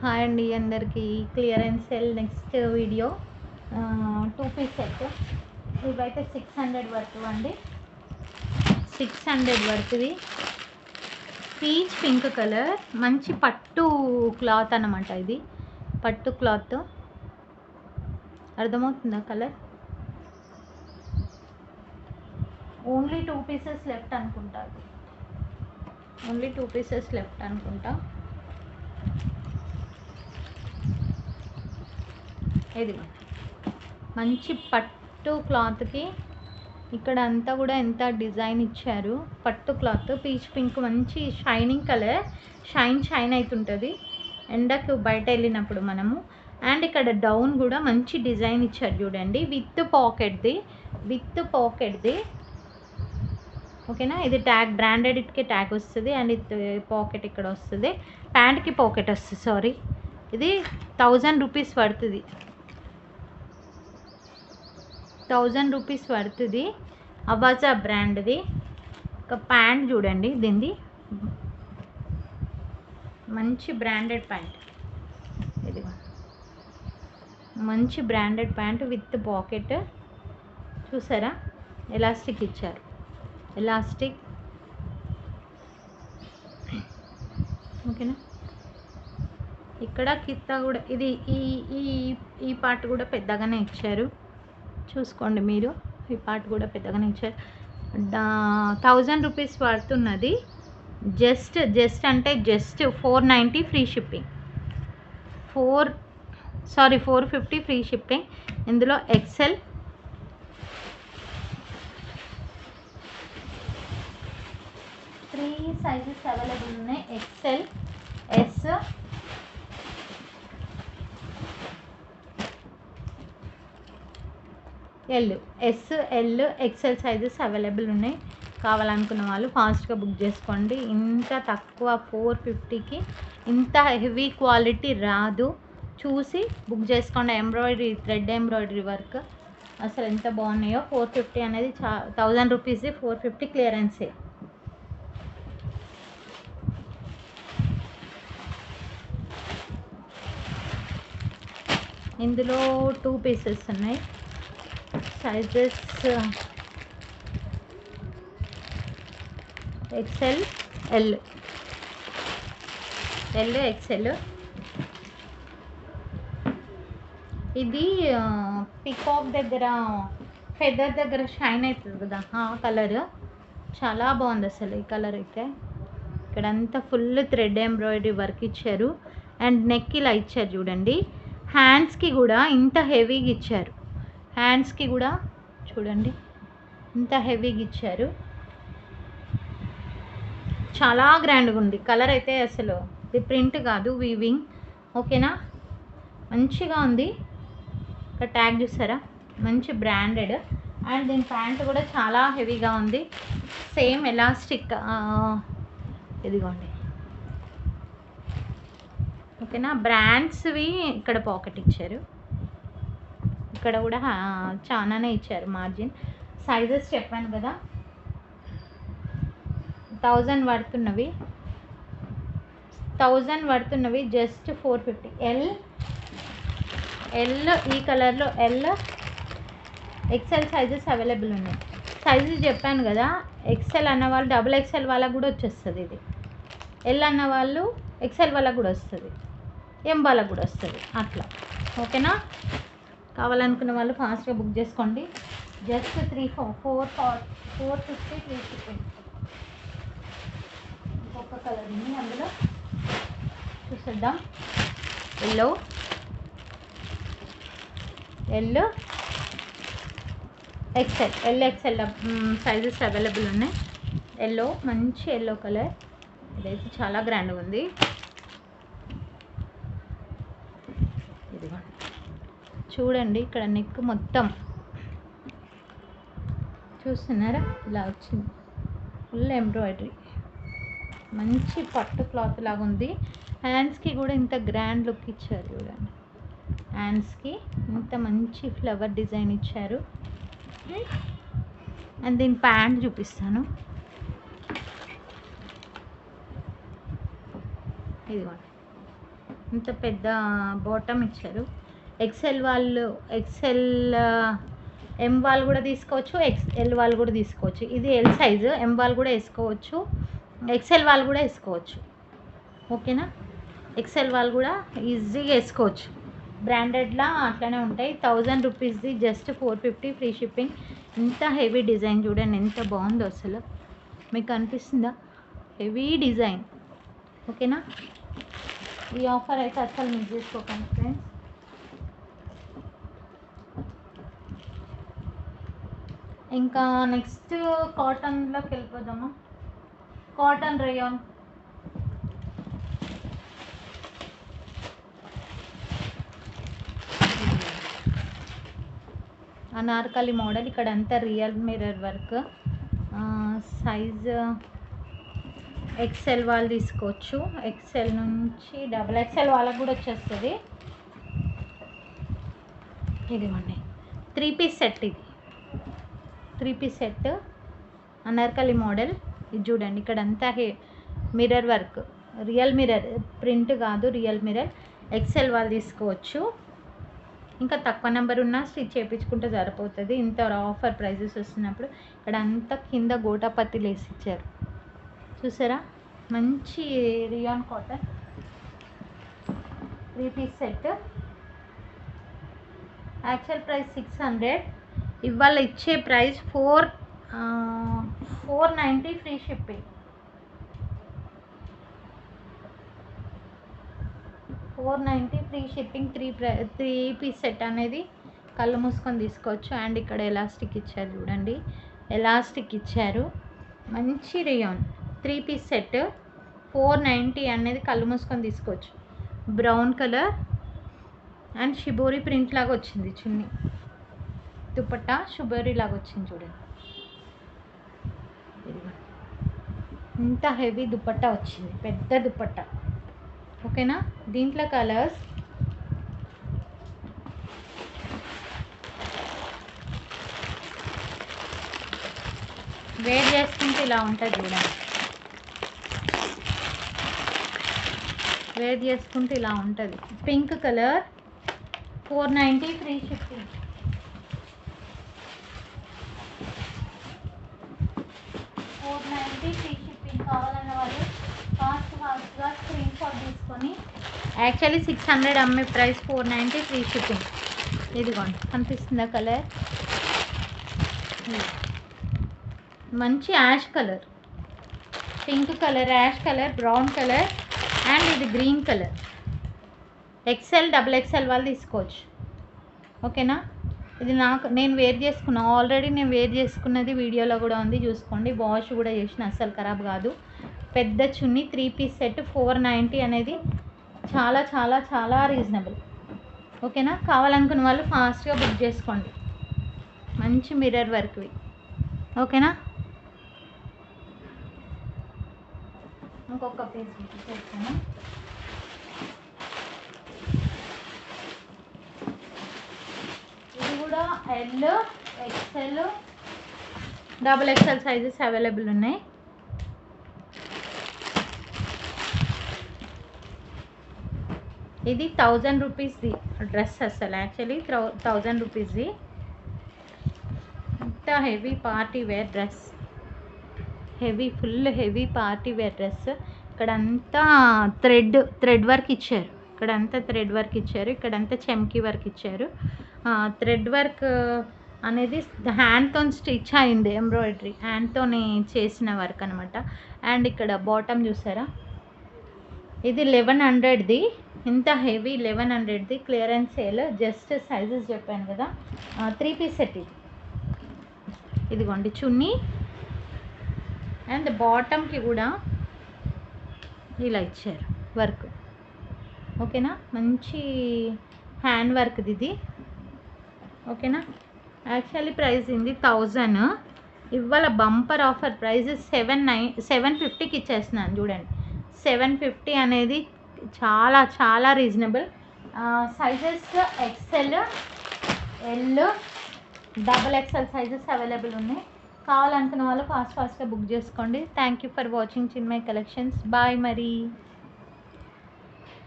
Hi అండి అందరికీ. Clearance sale next video 2 piece set. ఇవైతే 600 వర్త్ అండి. 600 వర్త్వి. పీచ్ పింక్ కలర్, మంచి పట్టు క్లాత్ అన్నమాట. ఇది పట్టు క్లాత్, అర్థమవుతుందా కలర్? ఓన్లీ 2 పీసెస్ లెఫ్ట్ అనుకుంటా. ఓన్లీ 2 పీసెస్ లెఫ్ట్ అనుకుంటా. ఇది మంచి పట్టు క్లాత్కి ఇక్కడ అంతా కూడా ఎంత డిజైన్ ఇచ్చారు. పట్టు క్లాత్ పీచ్ పింక్, మంచి షైనింగ్ కలర్, షైన్ అవుతుంటుంది ఎండకు బయట వెళ్ళినప్పుడు మనము. అండ్ ఇక్కడ డౌన్ కూడా మంచి డిజైన్ ఇచ్చారు చూడండి, విత్ పాకెట్ది. ఓకేనా? ఇది ట్యాగ్, బ్రాండెడ్కి ట్యాగ్ వస్తుంది. అండ్ ఇది పాకెట్ ఇక్కడ వస్తుంది, ప్యాంట్కి పాకెట్ వస్తుంది. సారీ, ఇది 1000 రూపీస్ పడుతుంది. 1000 రూపీస్ పడుతుంది. అవాజా బ్రాండ్ది. ఒక ప్యాంట్ చూడండి, దీనిది మంచి బ్రాండెడ్ ప్యాంట్. ఇది మంచి బ్రాండెడ్ ప్యాంట్ విత్ పాకెట్. చూసారా, ఎలాస్టిక్ ఇచ్చారు, ఎలాస్టిక్. ఓకేనా? ఇక్కడ కింద కూడా ఇది ఈ పార్ట్ కూడా పెద్దగానే ఇచ్చారు, చూసుకోండి మీరు. ఈ పార్ట్ కూడా పెద్దగానే ఇచ్చారు. 1000 రూపీస్ పడుతున్నది. జస్ట్ అంటే just 490 free shipping. 450 free shipping. ఇందులో ఎక్సెల్, త్రీ సైజెస్ అవైలబుల్ ఉన్నాయి. XL, S, L, XL sizes available ఉన్నాయి. కావాలనుకున్న వాళ్ళు ఫాస్ట్గా బుక్ చేసుకోండి. ఇంత తక్కువ 450కి ఇంత హెవీ క్వాలిటీ రాదు. చూసి బుక్ చేసుకోండి. ఎంబ్రాయిడరీ, థ్రెడ్ ఎంబ్రాయిడరీ వర్క్ అసలు ఎంత బాగున్నాయో. 450 అనేది 1000 రూపీస్, 450 క్లియరెన్సే. ఇందులో 2 పీసెస్ ఉన్నాయి. Sizes XL, L, XL. ఇది పికాక్ దగ్గర, ఫెదర్ దగ్గర షైన్ అవుతుంది కదా, ఆ కలర్ చాలా బాగుంది అసలు. ఈ కలర్ అయితే ఇక్కడంతా ఫుల్ థ్రెడ్ ఎంబ్రాయిడరీ వర్క్ ఇచ్చారు. అండ్ నెక్ ఇలా ఇచ్చారు చూడండి. హ్యాండ్స్కి కూడా ఇంత హెవీగా ఇచ్చారు. హ్యాండ్స్కి కూడా చూడండి ఇంత హెవీగా ఇచ్చారు. చాలా గ్రాండ్గా ఉంది. కలర్ అయితే అసలు ఇది ప్రింట్ కాదు, వీవింగ్. ఓకేనా? మంచిగా ఉంది. ఇక్కడ ట్యాగ్ చూసారా, మంచి బ్రాండెడ్. అండ్ దీని ప్యాంట్ కూడా చాలా హెవీగా ఉంది. సేమ్ ఎలాస్టిక్, ఇదిగోండి. ఓకేనా? బ్రాండ్స్వి ఇక్కడ పాకెట్ ఇచ్చారు. ఇక్కడ కూడా చాలానే ఇచ్చారు మార్జిన్. సైజెస్ చెప్పాను కదా, 1000 పడుతున్నవి జస్ట్ 450. ఎల్ ఈ కలర్లో ఎల్, ఎక్సెల్ సైజెస్ అవైలబుల్ ఉన్నాయి. సైజెస్ చెప్పాను కదా, ఎక్సెల్ అన్న వాళ్ళు డబుల్ ఎక్సెల్ వాళ్ళకు కూడా వచ్చేస్తుంది. ఇది ఎల్ అన్న వాళ్ళు ఎక్సెల్ వాళ్ళకు కూడా వస్తుంది, ఎం వాళ్ళకు కూడా వస్తుంది అట్లా. ఓకేనా? కావాలనుకున్న వాళ్ళు ఫాస్ట్గా బుక్ చేసుకోండి. Just 450 free shipping. ఇంకొక కలర్ ఉంది అందులో, చూసేద్దాం. ఎల్లో, ఎక్సెల్ సైజెస్ అవైలబుల్ ఉన్నాయి. ఎల్లో, మంచి ఎల్లో కలర్. ఇదైతే చాలా గ్రాండ్గా ఉంది. చూడండి, ఇక్కడ నెక్ మొత్తం చూస్తున్నారా, ఇలా వచ్చింది. ఫుల్ ఎంబ్రాయిడరీ, మంచి పట్టు క్లాత్ లాగా ఉంది. హ్యాండ్స్కి కూడా ఇంత గ్రాండ్ లుక్ ఇచ్చారు చూడండి. హ్యాండ్స్కి ఇంత మంచి ఫ్లవర్ డిజైన్ ఇచ్చారు. అండ్ దీని ప్యాంట్ చూపిస్తాను. ఇదిగోండి, ఇంత పెద్ద బాటమ్ ఇచ్చారు. ఎక్సెల్ వాళ్ళు ఎం వాళ్ళు కూడా తీసుకోవచ్చు, ఎక్స్ఎల్ వాళ్ళు కూడా తీసుకోవచ్చు. ఇది ఎల్ సైజు, ఎం వాళ్ళు కూడా వేసుకోవచ్చు, ఎక్సెల్ వాళ్ళు కూడా వేసుకోవచ్చు. ఓకేనా, ఎక్సెల్ వాళ్ళు కూడా ఈజీగా వేసుకోవచ్చు. బ్రాండెడ్లా అట్లనే ఉంటాయి. 1000 రూపీస్ది జస్ట్ 450 ఫ్రీ షిప్పింగ్. ఇంత హెవీ డిజైన్ చూడండి ఎంత బాగుందో అసలు, మీకు అనిపిస్తుందా? Heavy design. ఓకేనా, ఈ ఆఫర్ అయితే అసలు మిస్ చేసుకోకండి ఫ్రెండ్స్. ఇంకా నెక్స్ట్ కాటన్లోకి వెళ్ళిపోదామా. Cotton rayon, anarkali model. ఇక్కడ అంతా real mirror work. Size XL వాళ్ళు తీసుకోవచ్చు, ఎక్సెల్ నుంచి XXL వాళ్ళకు కూడా వచ్చేస్తుంది. ఇదిగోండి 3 పీస్ సెట్. ఇది 3 పీస్ సెట్ అనార్కలి మోడల్. ఇది చూడండి, ఇక్కడ అంతా mirror work, real mirror, print కాదు, రియల్ మిర్రర్. ఎక్సెల్ వాళ్ళు తీసుకోవచ్చు. ఇంకా తక్కువ నెంబర్ ఉన్నా స్టిచ్ చేయించుకుంటే సరిపోతుంది. ఇంత ఆఫర్ ప్రైజెస్ వస్తున్నప్పుడు. ఇక్కడ అంతా కింద గోటాపత్తి లేసి ఇచ్చారు చూసారా, మంచి rayon cotton 3 piece set. Actual price 600, ఇవాళ ఇచ్చే price 490 free shipping. 490 free shipping. 3 piece set అనేది కళ్ళు మూసుకొని తీసుకోవచ్చు. అండ్ ఇక్కడ ఎలాస్టిక్ ఇచ్చారు చూడండి, ఎలాస్టిక్ ఇచ్చారు. మంచి రియాన్ 3 పీస్ సెట్ 490 అనేది కళ్ళు మూసుకొని తీసుకోవచ్చు. Brown colour and shibori print లాగా వచ్చింది చున్నీ. దుపట్టా షిబోరి లాగా వచ్చింది చూడండి. ఇంత హెవీ దుపట్టా వచ్చింది, పెద్ద దుపట్టా. ఓకేనా, దీంట్లో కలర్స్ వేర్ చేసుకుంటే ఇలా ఉంటుంది చూడండి. వేర్ చేసుకుంటే ఇలా ఉంటుంది. Pink colour 490 free shipping. 490 free shipping. కావాలన్న వాళ్ళు ఫాస్ట్గా స్క్రీన్ షాట్ తీసుకొని, యాక్చువల్లీ 600 అమ్మే ప్రైస్ 490 ఫ్రీ షిప్పింగ్. ఇదిగోండి, కనిపిస్తుందా కలర్? మంచి ash colour, pink colour, ash colour, brown colour and ఇది గ్రీన్ కలర్. XL XXL వాళ్ళు తీసుకోవచ్చు. ఓకేనా, ఇది నేను వేర్ చేసుకున్నా ఆల్రెడీ. నేను వేర్ చేసుకున్నది వీడియోలో కూడా ఉంది, చూసుకోండి. వాష్ కూడా చేసిన, అస్సలు ఖరాబ్ కాదు. పెద్ద చున్నీ 3 పీస్ సెట్ 490 అనేది చాలా చాలా చాలా రీజనబుల్. ఓకేనా, కావాలనుకున్న వాళ్ళు ఫాస్ట్గా బుక్ చేసుకోండి. మంచి మిర్రర్ వర్క్వి. ఓకేనా, ఇంకొక పీస్ చేస్తాను. ఇది కూడా L, XL, XXL sizes available ఉన్నాయి. ఇది 1000 రూపీస్ది డ్రెస్. అసలు యాక్చువల్లీ 1000 రూపీస్ది. ఇంత heavy party wear dress, full heavy party wear dress. ఇక్కడంతా థ్రెడ్ వర్క్ ఇచ్చారు. ఇక్కడంతా థ్రెడ్ వర్క్ ఇచ్చారు. ఇక్కడంతా చెమ్కీ వర్క్ ఇచ్చారు. థ్రెడ్ వర్క్ అనేది హ్యాండ్తో స్టిచ్ అయింది, ఎంబ్రాయిడరీ హ్యాండ్తో చేసిన వర్క్ అనమాట. అండ్ ఇక్కడ బాటమ్ చూసారా, ఇది 1100ది. ఇంత హెవీ 1100ది క్లియరెన్స్ సేల్. జస్ట్ సైజెస్ చెప్పాను కదా. 3 పీస్ సెట్ ఇది. ఇదిగోండి చున్నీ అండ్ బాటమ్కి కూడా ఇలా ఇచ్చారు వర్క్. ఓకేనా, మంచి హ్యాండ్ వర్క్ది ఇది. ఓకేనా, యాక్చువల్లీ ప్రైస్ ఇది 1000. ఇవాళ బంపర్ ఆఫర్ ప్రైస్ 750కి ఇచ్చేస్తున్నాను చూడండి. 750 అనేది చాలా చాలా reasonable. Sizes XL, L, XXL sizes available ఉన్నాయి. కావాలనుకున్న వాళ్ళు ఫాస్ట్గా బుక్ చేసుకోండి. Thank you for watching Chinmay collections. Bye మరి.